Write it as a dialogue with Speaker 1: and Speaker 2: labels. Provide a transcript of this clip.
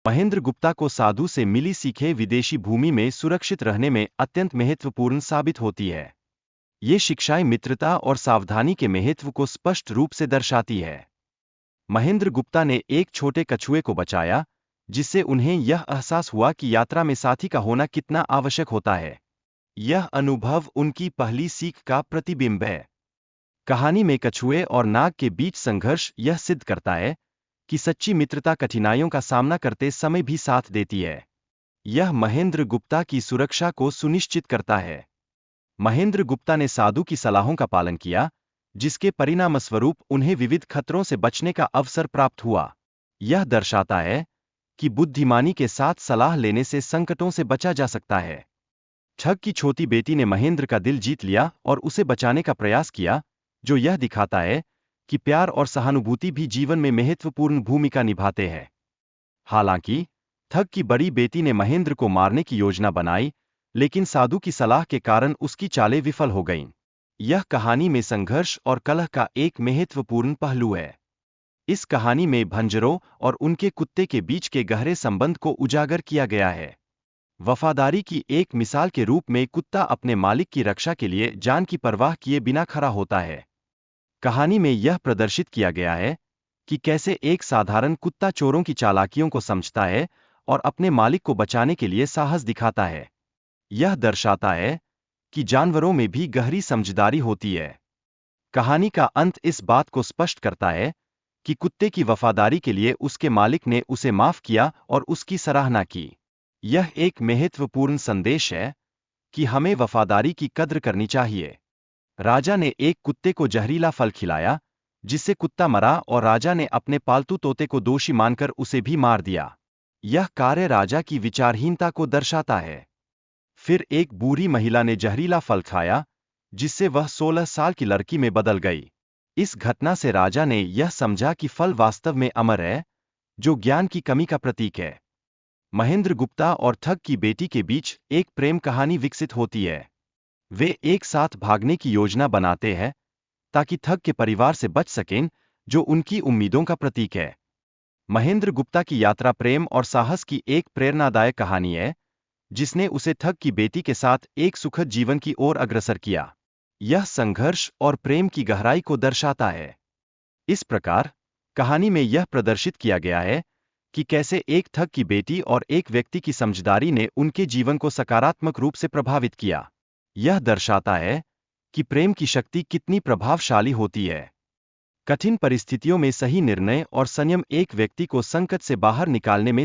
Speaker 1: महेंद्र गुप्ता को साधु से मिली सीखें विदेशी भूमि में सुरक्षित रहने में अत्यंत महत्वपूर्ण साबित होती है। ये शिक्षाएं मित्रता और सावधानी के महत्व को स्पष्ट रूप से दर्शाती है। महेंद्र गुप्ता ने एक छोटे कछुए को बचाया, जिससे उन्हें यह एहसास हुआ कि यात्रा में साथी का होना कितना आवश्यक होता है। यह अनुभव उनकी पहली सीख का प्रतिबिंब है। कहानी में कछुए और नाग के बीच संघर्ष यह सिद्ध करता है कि सच्ची मित्रता कठिनाइयों का सामना करते समय भी साथ देती है। यह महेंद्र गुप्ता की सुरक्षा को सुनिश्चित करता है। महेंद्र गुप्ता ने साधु की सलाहों का पालन किया, जिसके परिणामस्वरूप उन्हें विविध खतरों से बचने का अवसर प्राप्त हुआ। यह दर्शाता है कि बुद्धिमानी के साथ सलाह लेने से संकटों से बचा जा सकता है। ठग की छोटी बेटी ने महेंद्र का दिल जीत लिया और उसे बचाने का प्रयास किया, जो यह दिखाता है कि प्यार और सहानुभूति भी जीवन में महत्वपूर्ण भूमिका निभाते हैं। हालांकि ठग की बड़ी बेटी ने महेंद्र को मारने की योजना बनाई, लेकिन साधु की सलाह के कारण उसकी चालें विफल हो गईं। यह कहानी में संघर्ष और कलह का एक महत्वपूर्ण पहलू है। इस कहानी में भंजरों और उनके कुत्ते के बीच के गहरे संबंध को उजागर किया गया है। वफादारी की एक मिसाल के रूप में कुत्ता अपने मालिक की रक्षा के लिए जान की परवाह किए बिना खड़ा होता है। कहानी में यह प्रदर्शित किया गया है कि कैसे एक साधारण कुत्ता चोरों की चालाकियों को समझता है और अपने मालिक को बचाने के लिए साहस दिखाता है। यह दर्शाता है कि जानवरों में भी गहरी समझदारी होती है। कहानी का अंत इस बात को स्पष्ट करता है कि कुत्ते की वफादारी के लिए उसके मालिक ने उसे माफ किया और उसकी सराहना की। यह एक महत्वपूर्ण संदेश है कि हमें वफादारी की कद्र करनी चाहिए। राजा ने एक कुत्ते को जहरीला फल खिलाया, जिससे कुत्ता मरा और राजा ने अपने पालतू तोते को दोषी मानकर उसे भी मार दिया। यह कार्य राजा की विचारहीनता को दर्शाता है। फिर एक बूढ़ी महिला ने जहरीला फल खाया, जिससे वह 16 साल की लड़की में बदल गई। इस घटना से राजा ने यह समझा कि फल वास्तव में अमर है, जो ज्ञान की कमी का प्रतीक है। महेंद्र गुप्ता और ठग की बेटी के बीच एक प्रेम कहानी विकसित होती है। वे एक साथ भागने की योजना बनाते हैं ताकि ठग के परिवार से बच सकें, जो उनकी उम्मीदों का प्रतीक है। महेंद्र गुप्ता की यात्रा प्रेम और साहस की एक प्रेरणादायक कहानी है, जिसने उसे ठग की बेटी के साथ एक सुखद जीवन की ओर अग्रसर किया। यह संघर्ष और प्रेम की गहराई को दर्शाता है। इस प्रकार कहानी में यह प्रदर्शित किया गया है कि कैसे एक ठग की बेटी और एक व्यक्ति की समझदारी ने उनके जीवन को सकारात्मक रूप से प्रभावित किया। यह दर्शाता है कि प्रेम की शक्ति कितनी प्रभावशाली होती है। कठिन परिस्थितियों में सही निर्णय और संयम एक व्यक्ति को संकट से बाहर निकालने में